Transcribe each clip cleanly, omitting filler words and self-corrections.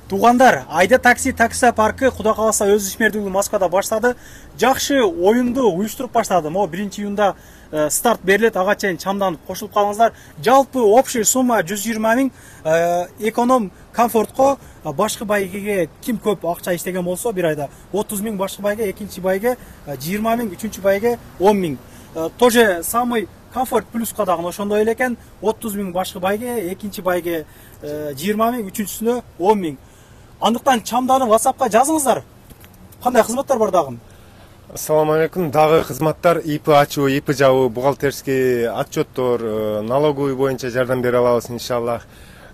Туғандар, Айда такси паркы Құда қаласа өз ишмердүүлүгүн Москвада баштады. Жакшы оюнду уюштуруп баштады. Мо 1-июнда старт берилет, ага чейин чамданып кошулуп калыңыздар. Жалпы общий сумма 120 миң. Эконом комфортко башкы байгеге ким көп акча иштеген болсо бир айда 30 миң башкы байге, экинчи байге 20 миң, үчүнчү байге 10 миң. Тоже самый комфорт плюска дагы ошондой эле экен. 30 миң башкы байге, экинчи байге 20 миң, үчүнчүсүнө 10 миң. Андыктан чамданып WhatsAppка жазыңыздар. Кандай кызматтар бар дагы? Ассаламу алейкум. Дагы кызматтар ИП ачуу, ИП жабуу, бухгалтерский отчеттор, налоговый боюнча жардам бере алабыз иншаллах.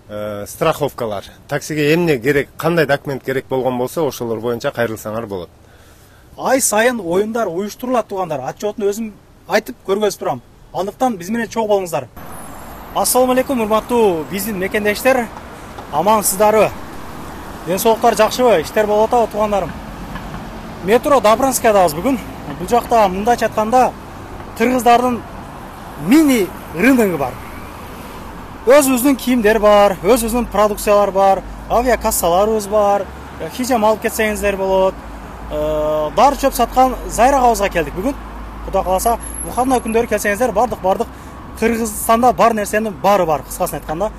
Страховкалар. Таксиге эмне керек, кандай документ керек болгон болсо, ошолор боюнча кайрылсаңар болот. Ай сайын оюндар уюштурулат тугандар. Отчетун өзүм айтып көргөзүп турам. Андыктан биз менен чогуу болуңуздар. Ассаламу алейкум, урматтуу биздин мекендештер. Амансыздарбы? Ден соолуктар жакшыбы? Иштер болуп атабы тугандарым? Метро Добранскайдабыз бүгүн. Бул жакта мындайча айтканда кыргыздардын мини рыногу бар. Өзүбүздүн кийимдер бар, өзүбүздүн продукциялар бар, авиакассаларыбыз бар. Хижам алып кетсеңиздер болот. Дары чөп саткан Зайрагабызга келдик бүгүн. Кудай кааласа, выходной күндөрү келсеңиздер, бардык Кыргызстанда бар нерсенин бары бар, кыскасын айтканда.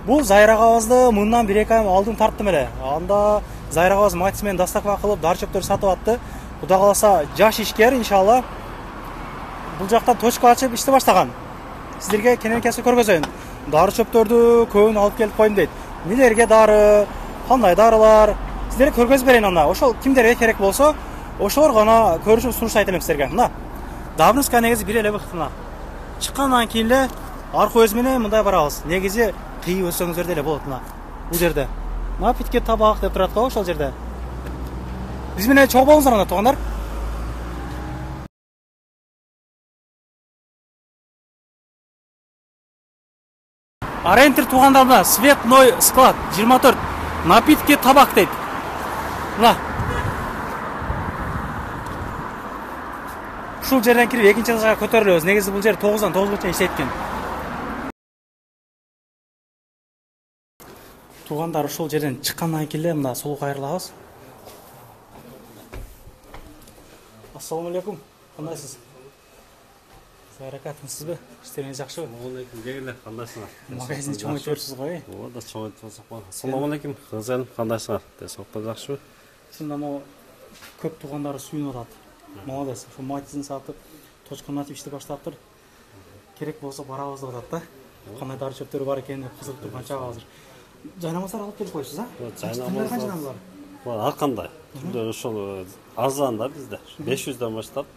Бул Зайрагабызды мындан 1-2 ай алдын тарттым эле. Анда Зайрагабыз матис менен доставка кылып дары чөптөр сатып атты. Кудай кааласа, жаш ишкер иншалла бул жакта точка ачып ишти баштаган. Сиздерге кененкеси көргөзөйүн. Дары чөптөрдү көбүн алып келип коюм дейт. Нелерге дары, кандай дарылар, сиздерге көргөзүп берейин анда. Ошол кимдерге керек болсо, ошолор гана көрүшүп сунуштайт элем сиздерге. Мына Добрынская негизи бир эле бактына. Чыккандан кийин эле аркы өз менен мындай барабыз. Негизи кыйып өссөңүздөр деле болот мына. Бул жерде. Напитке табак деп турат го ошол жерде. Биз менен чогуу болуңуздар анда тугандар. Арентер тугандарына Светной склад 24. Напитке табак дейт. Мына. Ушул жерден кирип экинчи этажга көтөрүлөбүз. Негизи бул жер 9-дан 9га чейин иштейт экен. Тугандар ушул жерден чыккандан кийин эле мына солу кайрылабыз. Ассаламу алейкум. Кандайсыз? Сайракатсызбы? Иштериңиз жакшыбы? Алейкум, дегелер, кандайсыңар? Магазинди чоңойтуп ғой. Ооба да чоңойтуп атсак го. Ассаламу алейкум, кызым, кандайсыңар? Десоктор жакшыбы? Чында мо көп тугандары сүйүнүп атат. Молодец. Ошо матизин сатып, точканы ачып ишти баштаптыр. Керек болсо барабыз деп атат да. Кандай дары чөптөр бар экенин кызык турган чак азыр. Жайнамаздар алып келип койсуз, а? Жайнамаздар. Ар кандай? Түрлөр ошол арзан да бизде. 500дөн баштап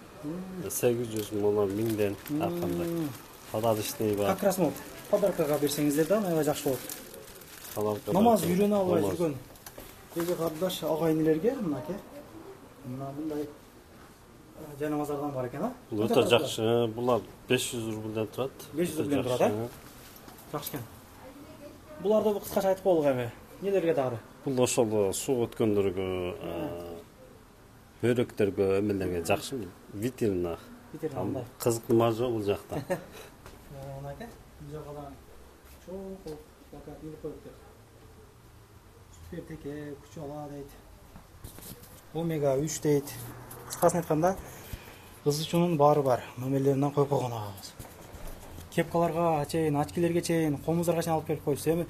800 мыңдан 1000ден ар кандай. Подарочный бар. Как раз подаркага берсеңиздер да, аябай жакшы болот. Намаз үйрөнө албай жүргөн эги кардаш агайынелерге мынаке. Мындай жайнамаздардан бар экен, а? Бул өтө жакшы. Булар 500 рубльден турат. 500 рубльден турат, а? Жакшы экен. Буларды кыскача айтып коелук эми. Нелерге дагы? Бул ошол суу өткөндөргө, бөйрөктөргө, эмелерге жакшы. Витрина. Витрина. Кызыктыма жок бул жакта. Мынаке, бул жакта да чоң плакат илип коюптур. Супертеке, күчөла дейт. Омега 3 дейт. Кыскасын айтканда, кызычуунун баары бар. Номерлеринен коюп койгон агабыз. Кепкаларга чейин, очкилерге чейин, комуздарга чейин алып келип коюпсуз. Эми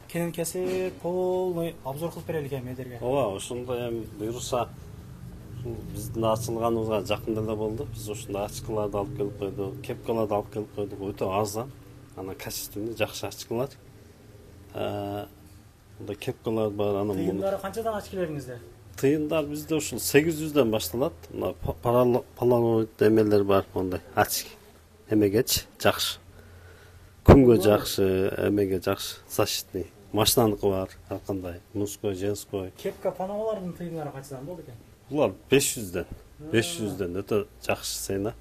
кененкеси полный обзор кылып берели экен мендерге. Ооба, ошондой эми буйруса биздин ачылганыбызга жакында эле болду. Биз ушундай очкаларды алып келип койдук, кепкаларды алып келип койдук. Өтө арзан. Ана качественный, жакшы очкалар. Мында кепкалар бар, ана муну. Тыйындары канчадан очкилериңизде? Тыйындар бизде ушул 800дөн башталат. Мына полароид эмелер бар, мондай очки. Эмегеч жакшы. Күнгө жакшы, эмеге жакшы, защитный. Машинаныкы бар, ар кандай, мужской, женской. Кепка панамалардын тыйындары канчадан болду экен? Булар 500ден. 500ден өтө жакшы сейна.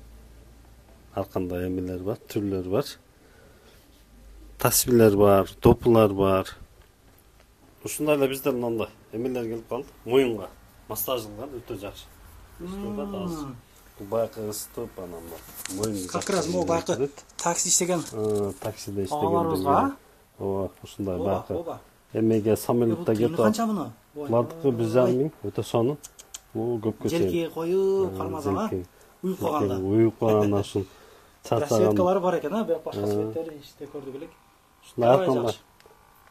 Ар кандай эмелер бар, түрлөр бар. Тасбилер бар, допулар бар. Ушундай эле бизде мындай эмелер келип калды. Моюнга массаждалган өтө жакшы. Баягы ысытып анан моюн. Как раз могу баягы такси иштеген. Таксиде иштеген. Ооба, ушундай баягы Эмеге самолетта кетип канча муну? Бардыгы 1,5 өтө сонун. Бул көпкө чейин. Желки коюп, кармазага уюп калганда. Уюп калганда ушул чачаган. Расветкалары бар экен, бирок башка светтери иште көрдүк элек.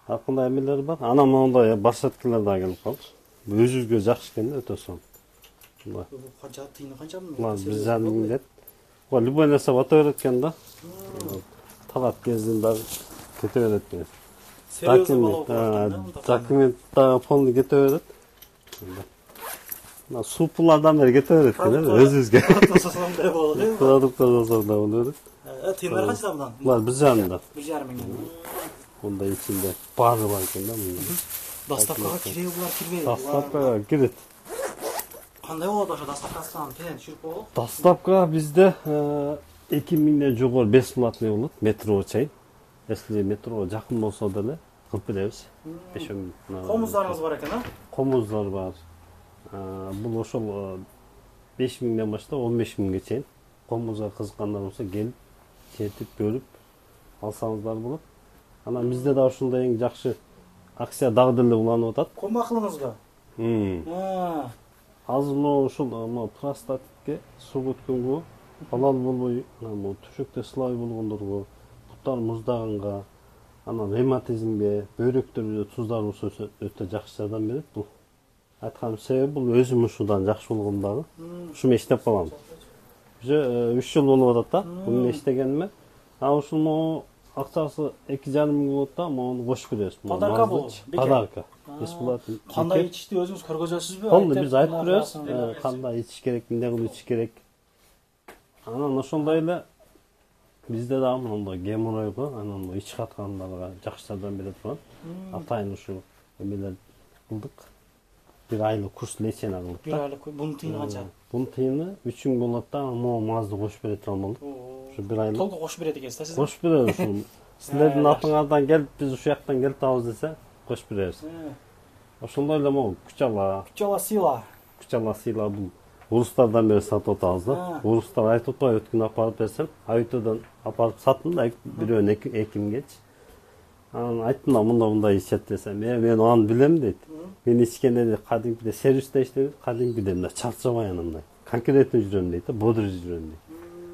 Акында эмелер бар. Анан мондай барсеткалар да келип калды. Өзүбүзгө жакшы экен да, өтө сонун. Канча тыйыны канча муну? 1,5 деп. Любой нерсе бата берет экен да. Талап кезин да кете берет экен. Документта полный кете берет. Супулардан бери кете берет экен, өзүбүзгө. Сосоңдай болот. Продукттар жасауда болот. Тыйындар канча мындан? Булар 1,5 1,5 миң. Мындай ичинде баары бар экен да. Доставкага киреби булар кирбейби? Доставкага кирет. Кандай болот ошо доставкасынан тен түшүрүп болот? Доставка бизде 2000ден жогору бесплатный болот, метро чейин. Если метро жакын болсо деле кылып беребиз. Комуздарыңыз бар экен, а? Комуздар бар. Бул ошол 5000ден баштап 15000ге чейин. Комузга кызыккандар болсо келип, чертип көрүп алсаңыздар болот. Анан бизде да ушундай эң жакшы акция дагы деле уланып атат. Ком акылыңызга? Азыр ушул простатитке, суу өткөнгө, балал болбой, түшөктө слай болгондорго, буттар муздаганга, анан ревматизмге, бөйрөктөрдө туздар болсо өтө жакшы жардам берет бул. Айтканым себеби бул өзүм ушудан жакшы болгом дагы. Ушу менен иштеп калам. Уже 3 жыл болуп атат да, бул менен иштегениме. Ушул акчасы 2,5 миң болот да, мону кошуп беребиз. Подарка бул. Подарка. Бесплатно. Кандай ичишти өзүңүз көргөзөсүзбү? Болду, биз айтып беребиз. Кандай ичиш керек, эмне кылып ичиш керек. Анан ошондой эле бизде да мондой геморройго, анан ич каткандарга жакшы жардам берет турган. Атайын ушул эмелер кылдык. 1 айлык курс лечения кылдык. 1 айлык. Бунун тыйыны канча? Бунун тыйыны 3 миң болот да, мазды кошуп берет турган болду. Ушу 1 айлык. Толку кошуп берет экенсиз да сиз? Кошуп беребиз ушул. Силердин атыңардан келип, биз ушул жактан келип табыз десе, кошуп беребиз. Ошондой эле могу күчала сыйла. Күчала сыйла бул урустардан бери сатып атабыз да. Урустар айтып атпайбы, өткөн апарып берсем, Аютодан апарып саттым да, бирөөнү 2 миңгечи. Анан айттым да, мындай ичет десем, мен аны билем дейт. Мен ичкенде кадимгиде сервисте иштедим, кадимгиде мындай чарчабай анандай. Конкретно жүрөм дейт, бодур жүрөм дейт.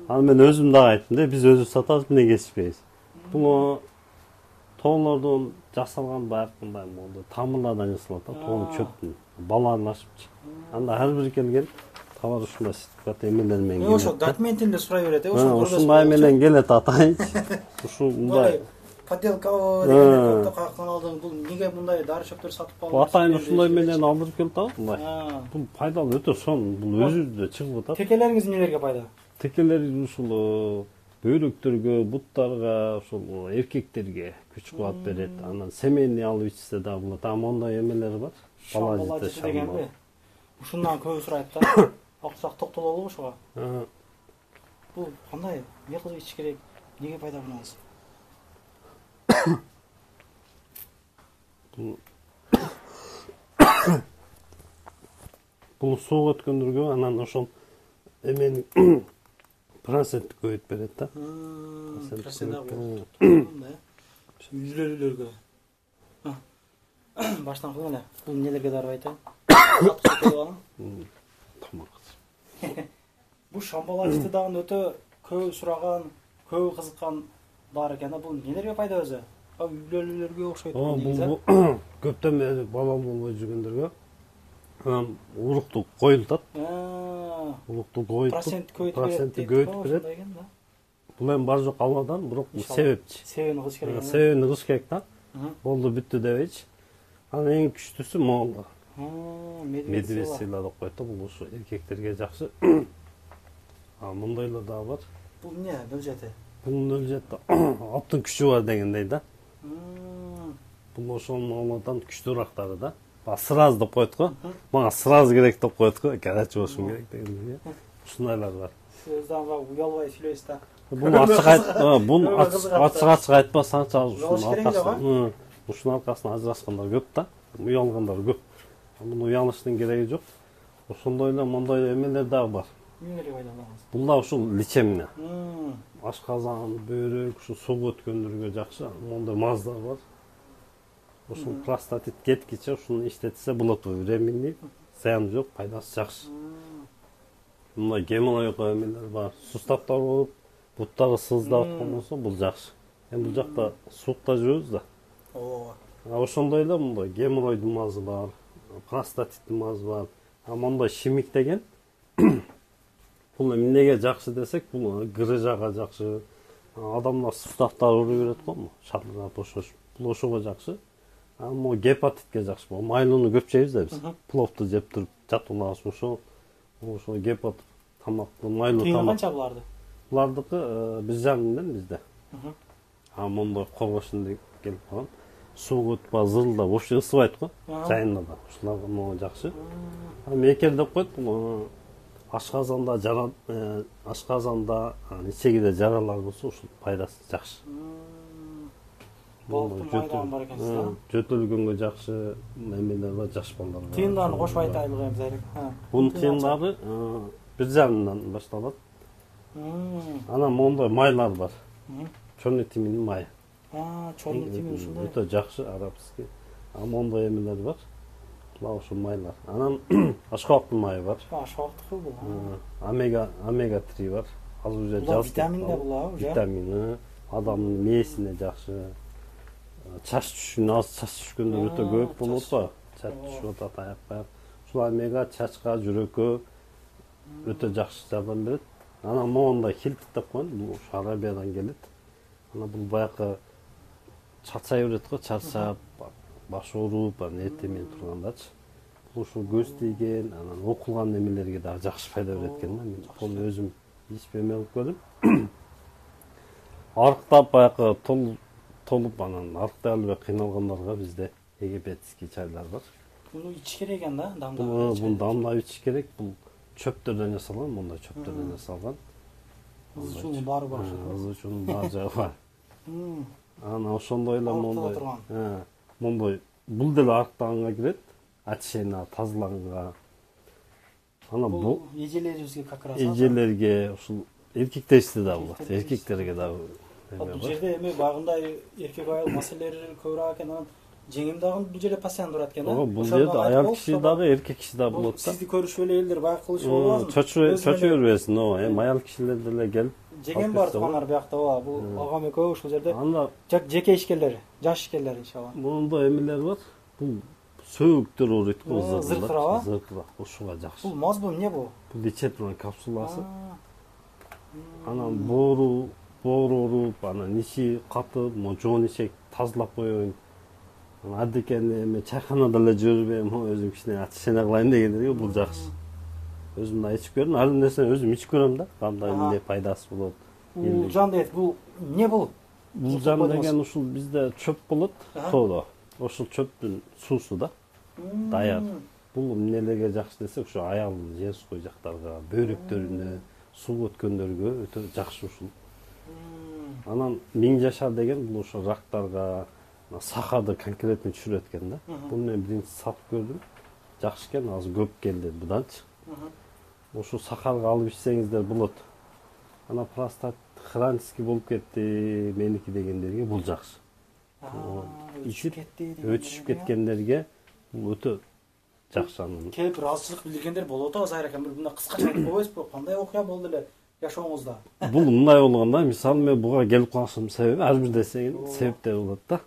Анан мен өзүм дагы айттым да, биз өзүбүз сатабыз, эмнеге ичпейбиз. Бул тоолордон жасалган баягындай монда тамырлардан жасалат да, тоонун чөптүн, баларлашыпчы. Анда ар бир келген товар ушундай сертификат эмелер менен келет. Ошо документинде сурай берет, ушундай менен келет атайынчы. Ушул мындай подделка деген каяктан алдың, бул неге мындай дары чөптөр сатып алып? Атайын ушундай менен алдырып келип атат, мындай. Бул пайдалуу өтө сонун, бул өзүбүздө чыгып атат. Текелериңиз эмнелерге пайда? Текелер ушул бөйрөктөргө, буттарга, ушул эркектерге күч кубат берет. Анан семейный алып ичсе да болот. Мондай эмелер бар. Бала жете дегенби? Ушундан көбү сурайт да. Аксак токтололу ушуга. Бул кандай? Эмне кылып ичиш керек? Неге пайда болмайсыз? Бул суу өткөндөргө, анан ошол эмени процент көбөйт берет да. Үйлөрүлөргө. Баштан кылган эле. Бул эмнелерге дарып айтайын? Тамак. Бул шамбалачты дагы өтө көп сураган, көп кызыккан бар экен. Бул эмнелерге пайда өзү? Үйлөрүлөргө окшойт. Бул көптөн бери балал болбой жүргөндөргө урукту коюлтат. Урукту коюп, проценти көбөйтүп берет. Бул эми бар жок алладан, бирок себепчи. Себебин кылыш керек. Себебин кылыш керек да. Болду бүттү дебейчи. Анан эң күчтүүсү могу. Медведь сыйла деп коет да, бул ушу эркектерге жакшы. Мындайлар дагы бар. Бул эмне нөлжети? Бул нөлжети аттын күчү бар дегендей да. Бул ошонун алладан күчтүүрөөктөрү да. Сразу деп коет го. Мага сразу керек деп коет го. Горячий болушум керек дегендей. Ушундайлар бар. Сиз дагы уялбай сүйлөйсүз да. Бул ачык айтпасаңчы ушунун аркасынан ажырашкандар көп да. Уялгандар көп. Муну уялыштын кереги жок. Ошондой эле мондой эмелер дагы бар. Эмнелерге пайдаланасыз? Бул да ушул лечебный. Ашказан, бөйрөк, ушу суу өткөндөргө жакшы. Мондой маздар бар. Ушул простатит кеткиче ушуну иштетсе болот. Времени зыяны жок, пайдасы жакшы. Мындай геморрой эмелер бар. Сустактар болуп, буттары сыздап болсо бул жакшы. Эми бул жакта суукта жүрөбүз да. Ооба. Ошондой эле мындай геморройдун мазы бар, простатиттин мазы бар. Мондай шимик деген бул эмнеге жакшы десек, бул грыжага жакшы. Адамдар сустактар ууруй берет го, шалдырап бошош. Бул ошого жакшы. Мо гепатитке жакшы. Майлууну көп жейбиз да биз. Пловду жеп туруп жатуулабыз ошо гепат тамакты майлуу тамак. Канча буларды? Булардыкы 1,5 миңден бизде. Мондай коргошун деп келип калган. Суу өтпө зырылдап вообще ысыбайт го. Жайында да. Ушуларга могу жакшы. Мекер деп коет, бул ашказанда ичегиде жаралар болсо ушул пайдасы жакшы. Болуптун майдагы бар экенсиз да? Жөтөлгөнгө жакшы эмелер бар, жаш балдарга. Тыйындарын кошуп айтайлык эми зарек. Бунун тыйындары 1,5 миңден башталат. Анан мондай майлар бар. Чорный тиминдин майы. Чорный тимин ушундай. Өтө жакшы арабский. Мондай эмелер бар. Мына ушул майлар. Анан ашкабактын майы бар. Ашкабактыкы бул. Омега 3 бар. Азыр уже жаз витамин да бул, уже. Витамини адамдын мээсине жакшы. Чач түшүнө аз чач түшкөндө өтө көп болот го. Чач түшүп атат аяк. Ушул омега чачка, жүрөккө өтө жакшы жардам берет. Анан мондай хилтит деп коет, бул Арабиядан келет. Анан бул баягы чарчай берет го, чарчап, баш ооруп, эртемен тургандачы. Бул ушул көз тийген, анан окулган немелерге дагы жакшы пайда берет экен да. Мен бул өзүм ичип эме кылып көрдүм. Арыктап баягы толуп анан арыктай албай кыйналгандарга бизде египетский чайлар бар. Буну ичиш керек экен да, дамдап. Бул дамдап ичиш керек. Бул чөптөрдөн жасалган, мондай чөптөрдөн жасалган. Кыз үчүн баары бар. Кыз үчүн баары жагы бар. Анан ошондой эле мондай бул деле арыктаганга кирет. Очейна тазаланганга. Анан бул эжелерибизге как раз. Эжелерге ушул эркектерге да болот. Эркектерге да. Бул жерде эми багында эркек аял маселелери көбүрөөк экен, анан жеңим дагы бул жерде постоянно турат экен да. Бул жерде аял киши дагы, эркек киши дагы болот да. Сизди көрүшүп эле элдер баягы кылышып албасын. Чочо бербесин, эми аял кишилер деле келип. Жеңем бар туугандар биякта, бул агам экөө ушул жерде. Анда жеке ишкерлер, жаш ишкерлер иншалла. Мында эмелер бар. Бул сөөгүктөр ооруйт го, зыркырак. Зыркырак, ушуга жакшы. Бул маз бул эмне бул? Бул лечебный капсуласы. Анан боору ооруп, анан ичи катып, жоон ичек тазалап коеюн. Адекени эми чайканада эле жүрбөйм, өзүм кичине очищение кылайын дегендерге бул жакшы. Өзүм да ичип көрдүм, ар бир нерсени өзүм ичип көрөм да, кандай эмне пайдасы болот. Улжан дейт, бул эмне бул? Улжан деген ушул бизде чөп болот, тоодо. Ошол чөптүн суусу да. Даяр. Бул эмнелерге жакшы десек, ушу аялдын женской жактарга, бөйрөктөрүнө, суу өткөндөргө өтө жакшы ушул. Анан 1000 жашар деген бул ошо рактарга, сахарды конкретно түшүрөт экен да. Буну мен биринчи сатып көрдүм. Жакшы экен, азыр көп келди буданчы. Ошо сахарга алып ичсеңиздер болот. Анан простат хронический болуп кетти, меники дегендерге бул жакшы. Өчүшүп кеткендерге бул өтө жакшы. Келип бир азчылык билдиргендер болот го, Зайыр акам, бир мындай кыскача айтып койбойсузбу? Кандай окуя болду эле жашооңузда? Бул мындай болгондо, мисалы мен буга келип калышымдын себеби ар бир нерсенин себептери болот да.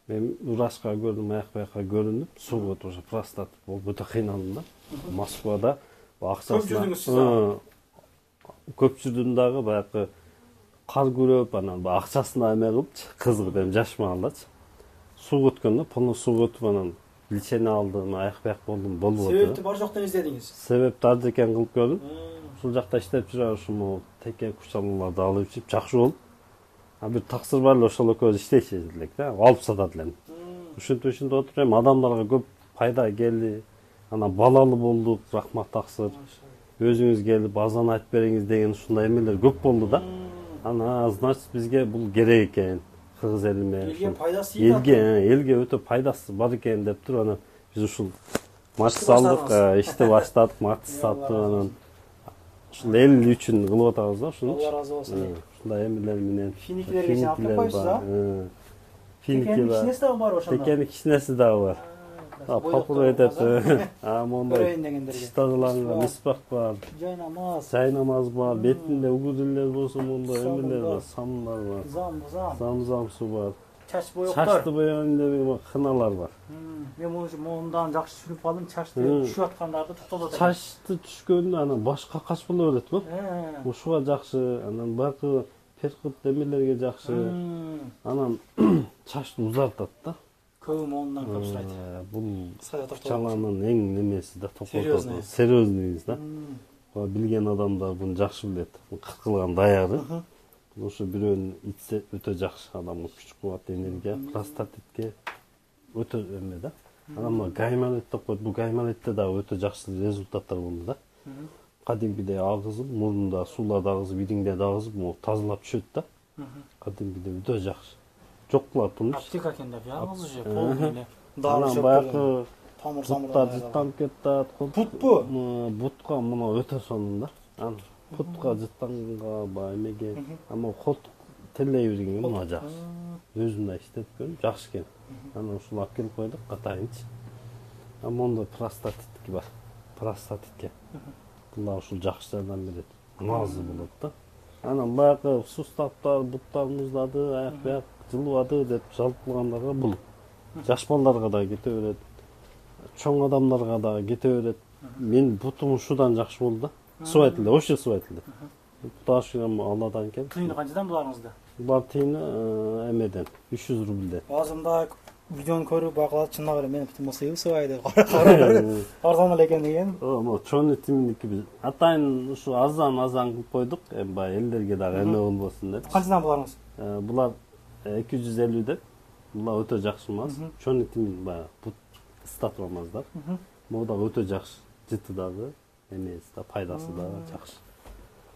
Мен врачка көрдүм, аяк-баякка көрүнүп, суу өтүп, простат болуп өтө кыйналдым да. Москвада акчасын көп жүрдүм дагы, баягы кар күрөп, анан акчасына эме кылыпчы, кызыгып эми жашмагандачы. Суу өткөндө, полный суу өтүп, анан лечение алдым, аяк-баяк болдум, болбоду. Себепти бар жоктон издедиңиз? Себепти ар жекен кылып көрдүм. Ушул жакта иштеп жүрө ушул теке кучалууларды алып ичип жакшы болуп. Бир таксыр бар эле, ошол экөөбүз иштеши элек да, алып сатат элем. Ушинтип отуруп, адамдарга көп пайда келди. Анан балалы болдук, рахмат таксыр. Өзүңүз келип азан айтып бериңиз деген ушундай эмелер көп болду да. Анан значит бизге бул керек экен. Кыргыз элиме. Элге пайдасы элге өтө пайдасы бар экен деп туруп, анан биз ушул матч салдык, ишти баштадык, матч саттык, анан ушул эл үчүн кылып атабыз да ушуну. Алла разы болсун. Ушундай эмелер менен. Финикилерге чейин алып коюпсуз, а? Финики Текенин бар. кичинеси дагы бар ошондо. Текенин кичинеси дагы бар. Папур этет. Мондай Көрөйүн дегендерге. тажаланган мисбах бар. Жайнамаз. Жайнамаз бар. Бетинде угузулер болсо мондай эмелер бар, самдар бар. Зам. Су бар. Чач боёктор. Чачты боёгондо кыналар бар. Мен мындан жакшы түшүнүп калдым. Чачты түшүп аткандарды токтотот. Чачты түшкөндө анан башка кач боло берет го. Ушуга жакшы, анан бакы перкут эмелерге жакшы. Анан чачты узартат да. Көбү мондан көп сурайт. Бул Кыскача токтотот. чаланын эң немеси да, Серьезный. Серьезныйыз да. Билген адамдар буну жакшы билет. Кыркылган даяры. Ошо бирөөнү ичсе өтө жакшы, адамга күч кубат, энергия, простатитке өтө эме да. Анан мына гаймалет деп коет, бул гаймалетте дагы өтө жакшы результаттар болду да. Кадимкидей агызып, мурунда сууларды агызып, идиңде агызып, могу тазалап түшөт да. Кадимкидей өтө жакшы. Жок кылат буну. Аптека экен деп, жалгыз уже полный эле. Анан баягы тамыр буттар жыттанып кетет. Бутпу? Бутка мына өтө сонун да. Анан путка жыттанганга баягы эмеге, ама кот телей бергенге мына жакшы. Өзүм да иштеп көрдүм, жакшы экен. Анан ушул алып келип койдук, катайынчы. Мондай простатитки бар. Простатитке. Бул ушул жакшы жардам берет. Назы болот да. Анан баягы суставтар, буттар муздады, аяк жылыбады деп жалпылгандарга бул. Жаш балдарга да кете берет. Чоң адамдарга да кете берет. Мен бутум ушудан жакшы болду да. Суайтылды, ошо суайтылды. Ташыгам Алладан келди. Тыйыны канчадан буларыңызда? Булар тыйыны эмеден, 300 рубльден. Азымда видеону көрүп бакалат, чынга эле мен бутум сыйып сыбайды. Арзан эле экен деген. Могу чоңу тимники атайын ушу азан кылып койдук. Эми баягы элдерге дагы эме болбосун деп. Канчадан буларыңыз? Булар 250 деп. Булар өтө жакшы маз. Чоңу тимин баягы бут статламаздар. Могу дагы өтө жакшы. Жыты дагы эмеси да, пайдасы да жакшы.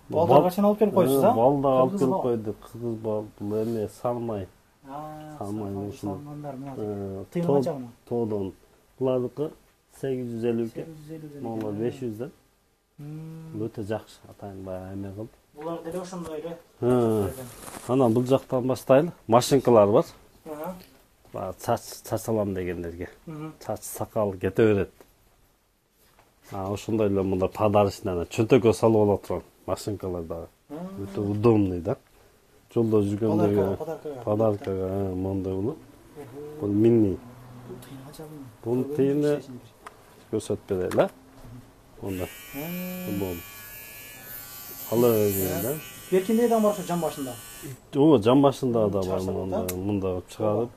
Балдар качан алып келип коюсуз, а? Балда алып келип койдук. Кызыл бал, бул эме салмай. Салмай ушул. Тыйыны канча мына? Тоодон. Булардыкы 850 экен. Могулар 500ден. Өтө жакшы, атайын баягы эме кылып. Булар деле ошондой эле. Анан бул жактан баштайлы. Машинкалар бар. Баягы чачалам дегендерге. Чач сакал кете берет. Ошондой эле мында подарочный чөнтөккө салып ала турган машинкалар дагы. Өтө удобный да. Жолдо жүргөндөргө подаркага мондай болот. Бул мини. Бул тыйыны көрсөтүп берели, а? Монда. Бул. Алып Беркинде да бар ошо жан башында. Жан башында да бар мында чыгарып,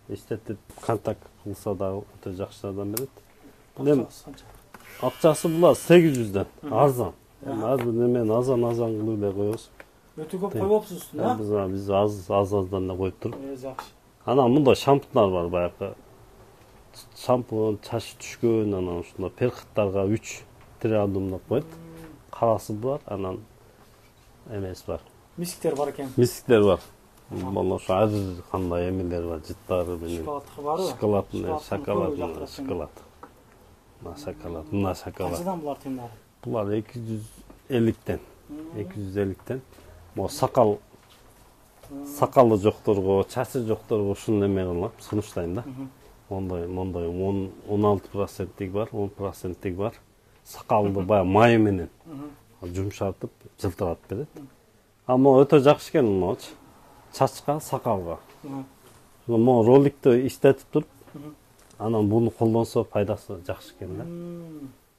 иштетип контакт кылса да өтө жакшы жардам берет. Эми акчасы булар 800ден, арзан. Азыр немен азан кылып эле коебуз. Өтө көп коюпсуз үстүнө. Биз аздан эле коюп туруп. Жакшы. Анан мында шампундар бар баягы. Шампунь, чач түшкөн, анан ушундай перкыттарга 3 триадум деп коет. Карасы бар, анан эмеси бар. Мисиктер бар экен. Мисиктер бар. Мына ошо ар кандай эмелер бар, жыттары менен. Шоколад барбы? Шоколад. Мына шоколад. Канчадан булар тыйындары? Булар 250ден. 250ден. Могу сакалы жокторго, чачы жокторго ушул эме кылам, сунуштайм да. Мондай 16%тиг бар, 10%тиг бар. Сакалды баягы май менен жумшартып, жылтыратып берет. Ама өтө жакшы экен могучу. Чачка, сакалга. Могу роликти иштетип туруп, анан буну колдонсо пайдасы жакшы экен да.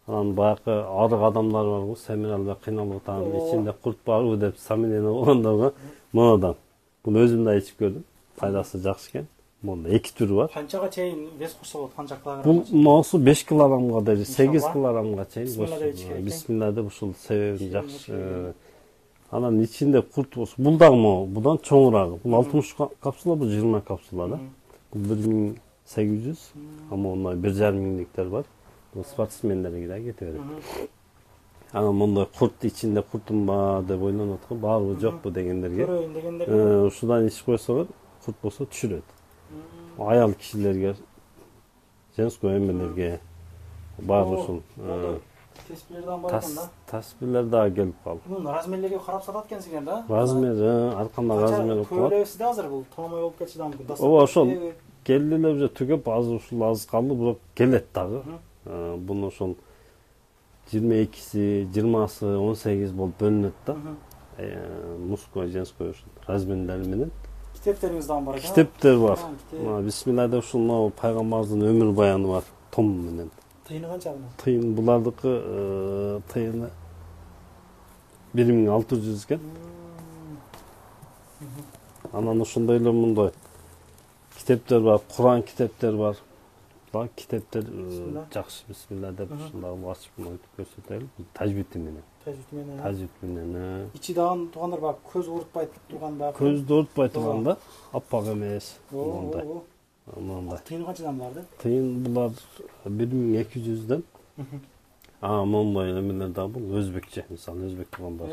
Анан баягы арык адамдар барбы, семиралда кыйналып атам, ичинде курт барбы деп сомнение болгондорго мынадан. Буну өзүм да ичип көрдүм. Пайдасы жакшы экен. Монда 2 түрү бар. Канчага чейин вес курса болот, канча килограмм? Бул могусу 5 килограммга да, 8 килограммга чейин. Бисмилла деп ушул себебин жакшы. Анан ичинде курт болсо, бул дагы будан чоңурагы. Бул 60 капсула, бул 20 капсула да. Бул 1800, ама мына 1,5 миңдиктер бар. Бул спортсмендерге да кете берет. Анан мондай курт ичинде куртум бар деп ойлонот го, барбы жокпу дегендерге. Көрөйүн дегендерге. Ушудан ич койсо, курт болсо түшүрөт. Аял кишилерге, женский эмелерге бар ушул Теспилерден бар екен да. таспилер дагы келип калды. Мунун размерлерге карап сатат экенсиңер да. Размери, арканда размери бар. Көйлөбүз да азыр бул тоомой болуп кетчү да мүмкүн. Ооба ошол келдилер уже түгөп азыр ушул аз калды, бирок келет дагы. Буну ошол 22си, 20сы, 18 болуп бөлүнөт да. Мужской, женской ушул размерлери менен. Китептериңиз дагы бар экен. Китептер бар. Бисмиллахда ушул пайгамбарыбыздын өмүр баяны бар, том менен. Тыйыны канча bunun? Тыйын булардыкы тыйыны 1600 экен. Анан ошондой эле мындай китептер бар, Куран китептер бар. Бак китептер жакшы бисмилла деп ушундагы ачып айтып көрсөтөлү. Тажбити менен. Тажбит менен. Ичи дагы туугандар бак көз урутпай турган да. Көздү урутпай турган да, аппак эмес. Мындай. Мындай. Тыйыны канчадан буларды? Тыйын булар 1200дөн. Мындай эмелер да бул өзбекче, мисалы өзбек туугандар.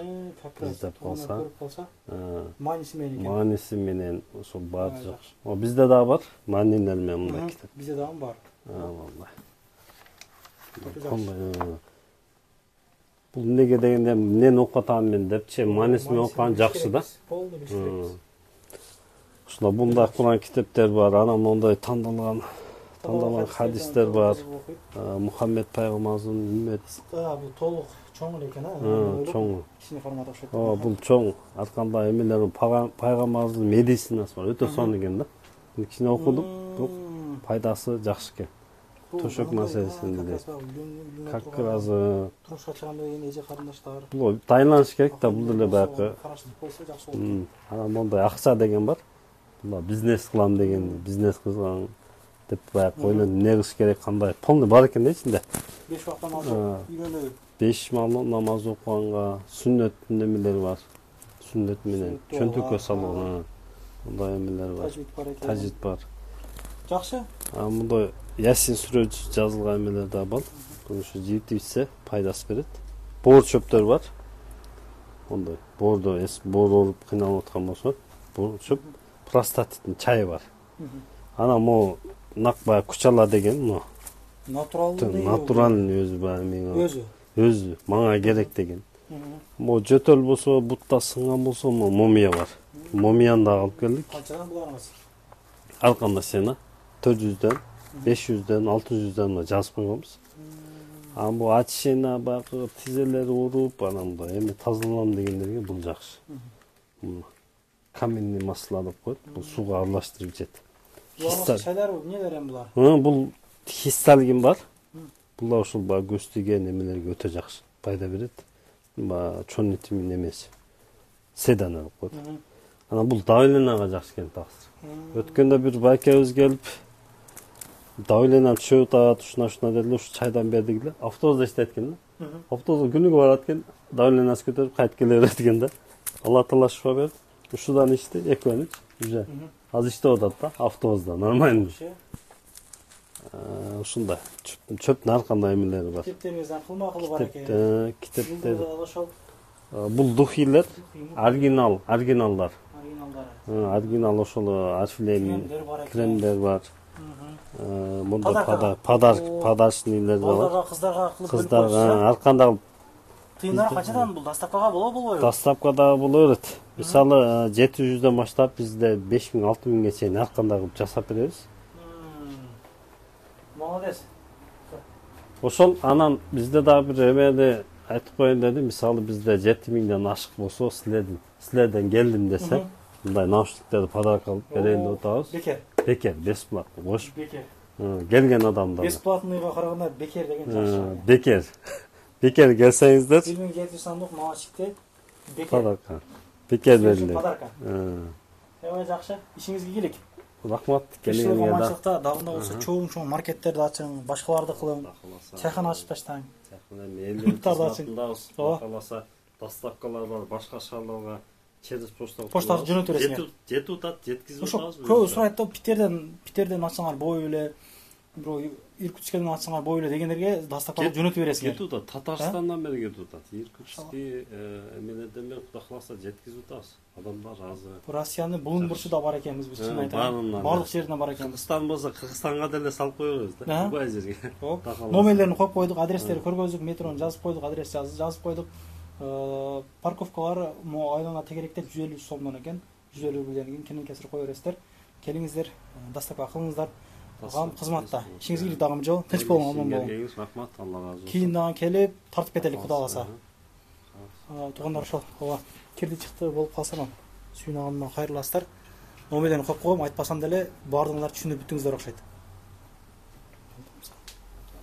Издеп калса. Маниси менен экен. Маниси менен ошол бар жок. Бизде дагы бар. Манилер менен мындай китеп. Бизде дагы бар. Валлай. Бул эмнеге дегенде эмнени окуп атам мен депчи, манисин менен окуган жакшы да. Полный билишпейбиз. Ушуна бундай Куран китептер бар, анан мондай тандалган хадистер бар. Мухаммед пайгамбарыбыздын үммет. Бул толук чоң эле экен, Чоң. Кичине формат окшойт. Бул чоң. Арканда эмелер пайгамбарыбыздын медисинасы бар. Өтө сонун экен да. Кичине окудум. Пайдасы жакшы экен. Төшөк маселесинде. Как раз турмушка чыганда эми эже карындаштар. Бул дайланыш керек да, бул деле баягы. Карашылып койсо жакшы болот. Анан мондай акча деген бар. Бул бизнес кылам деген, бизнес кылган деп баягы ойлонуп эмне кылыш керек, кандай полный бар экен да ичинде. 5 убакыт намаз үйрөнөбү. 5 намаз окуганга сүннөттүн эмелери бар. Сүннөт менен чөнтөккө салуу. Мындай эмелер бар. Тажвид бар экен. Тажвид бар. Жакшы. Мындай Ясин сүрөсү жазылган эмелер да бар. Ушу жейип ичсе пайдасы берет. Боор чөптөр бар. Мондай боордо боор ооруп кыйналып аткан болсо, боор чөп простатиттин чайы бар. Анан могу нак баягы кучала деген, но натуральный өзү баягы менин. Өзү мага керек деген. Могу жөтөл болсо, бутта сынган болсо, мумия бар. Мумияны да алып келдик. Канчадан буларыңыз? Арканда сена 400дөн, 500дөн, 600дөн жазып койгонбуз. Бул ачына баягы тизелери ооруп, анан мындай эми тазаланам дегендерге бул жакшы. Каменный масло деп коет, бул сууга аралаштырып ичет. Чайлар эмнелер эми булар? Бул хисталгин бар. Бул ушул баягы көз тийген эмелерге өтө жакшы. Пайда берет. Чон витамин эмес. Седана деп коет. Анан бул давленияга жакшы экен такыр. Өткөндө бир байкебиз келип давление түшүп атат, ушуна дедилер, ушу чайдан бердик эле. Автобусда иштейт экен да. Автобусга күнүгө барат экен, давлениясы көтөрүп кайтып келе берет экен да. Алла таала шифа берип, ушудан ичти, экөөнүч уже. Азыр иштеп атат да, автобусда, нормально. Ушундай чөптүн арканда эмелери бар. Китептериңизден кылма-кылы бар экен. Китептер. Бул духилер, оригиналдар. Оригинал ошол арфилем, кремдер бар. Мында подарочныйлер бар. Кыздарга кылып бөлүп Кыздарга арканда тыйындар качадан бул доставкага болобу? Доставкада боло берет. Мисалы 700дөн баштап бизде 5000-6000ге чейин арканда кылып жасап беребиз. Молодец. Ошол анан бизде дагы бир эмени айтып коеюн дедим. Мисалы бизде 7000ден ашык болсо, силерден келдим десе, мындай наушниктерди подарок алып берейин деп атабыз. Бекер, бесплатно. Кош. Бекер. Келген адамдар. Бесплатныйга караганда бекер деген жакшы. Бекер. Бекер келсеңиздер. 1700 сомдук наушникти бекер. Подарка. Бекер берилет. Подарка. Жакшы. Ишиңизге келик. Рахмат. Келгениңизге да. Дагында болсо чоң маркеттерди ачың, башкаларды кылың. Чайхана ачып таштаң. Чайхана элдерди ачыңдабыз. Каласа доставкалар бар башка шаарларга. Через почта жөнөтүп бересиңер. Жетип атат, жеткизип атабыз. Көп сурайт да, Питерден ачсаңар бой эле бирөө Иркутскеден атсаңар бойло дегендерге доставка кылып жөнөтүп бересиңер. Кетип атат. Татарстандан бери кетип атат. Иркутский эмелерден бери Кудай кааласа жеткизип атабыз. Адамдар азыр. Россиянын булуң бурчу да бар экенбиз биз, чын айтайын. Барлык жеринен бар экенбиз. Кыргызстан болсо Кыргызстанга деле салып коебуз да. Убай жерге. Номерлерин коюп койдук, адрестерди көргөздүк, метрону жазып койдук, адрес жазып койдук. Парковкалар айлана тегеректеп 150 сомдон экен. 150 рубльден кийин кенен кесир кое бересиздер. Келиңиздер, доставка кылыңыздар. Агам кызматта. Ишиңиз кийип дагы жол, тынч болуң, аман болуң. Рахмат, Алла разы болсун. Кийин дагы келип тартып кетели Кудай кааласа. Туугандар ошол ооба кирди чыкты болуп калса, сүйүнү алгандан кайрыласыздар. Номерлерин коюп коем, айтпасам деле баардыгыңар түшүнүп бүттүңүздөр окшойт.